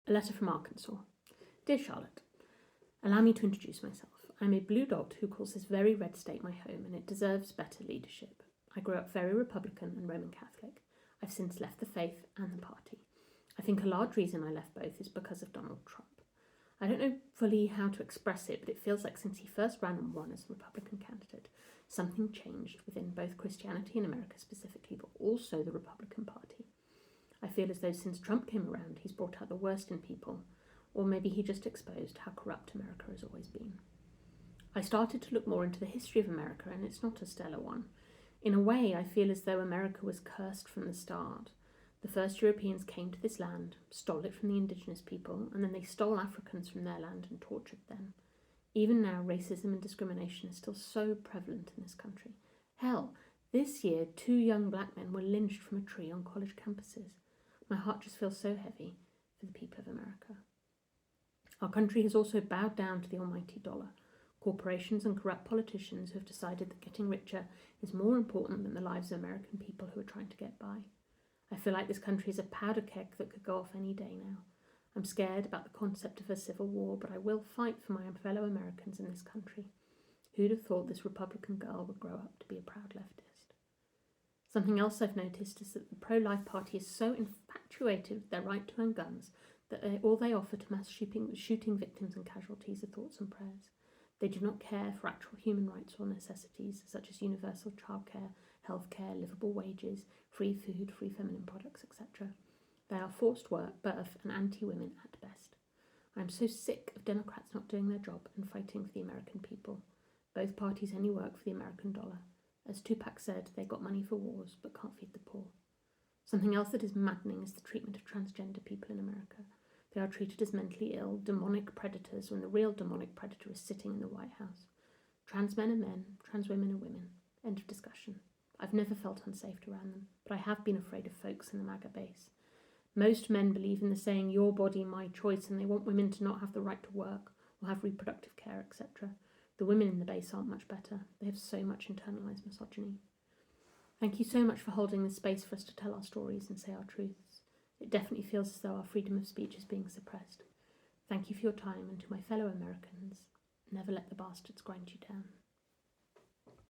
A letter from Arkansas. Dear Charlotte, allow me to introduce myself. I'm a blue dot who calls this very red state my home, and it deserves better leadership. I grew up very Republican and Roman Catholic. I've since left the faith and the party. I think a large reason I left both is because of Donald Trump. I don't know fully how to express it, but it feels like since he first ran and won as a Republican candidate, something changed within both Christianity in America specifically, but also the Republican Party. I feel as though since Trump came around, he's brought out the worst in people, or maybe he just exposed how corrupt America has always been. I started to look more into the history of America, and it's not a stellar one. In a way, I feel as though America was cursed from the start. The first Europeans came to this land, stole it from the indigenous people, and then they stole Africans from their land and tortured them. Even now, racism and discrimination is still so prevalent in this country. Hell, this year, 2 young black men were lynched from a tree on college campuses. My heart just feels so heavy for the people of America. Our country has also bowed down to the almighty dollar. Corporations and corrupt politicians who have decided that getting richer is more important than the lives of American people who are trying to get by. I feel like this country is a powder keg that could go off any day now. I'm scared about the concept of a civil war, but I will fight for my fellow Americans in this country. Who'd have thought this Republican girl would grow up to be a proud leftist? Something else I've noticed is that the pro-life party is so infatuated with their right to own guns that all they offer to mass shooting victims and casualties are thoughts and prayers. They do not care for actual human rights or necessities such as universal childcare, healthcare, livable wages, free food, free feminine products, etc. They are forced work, birth, and anti-women at best. I am so sick of Democrats not doing their job and fighting for the American people. Both parties only work for the American dollar. As Tupac said, they got money for wars but can't feed the poor. Something else that is maddening is the treatment of transgender people in America. They are treated as mentally ill, demonic predators, when the real demonic predator is sitting in the White House. Trans men are men, trans women are women. End of discussion. I've never felt unsafe around them, but I have been afraid of folks in the MAGA base. Most men believe in the saying, your body, my choice, and they want women to not have the right to work or have reproductive care, etc. The women in the base aren't much better. They have so much internalized misogyny. Thank you so much for holding this space for us to tell our stories and say our truths. It definitely feels as though our freedom of speech is being suppressed. Thank you for your time, and to my fellow Americans, never let the bastards grind you down.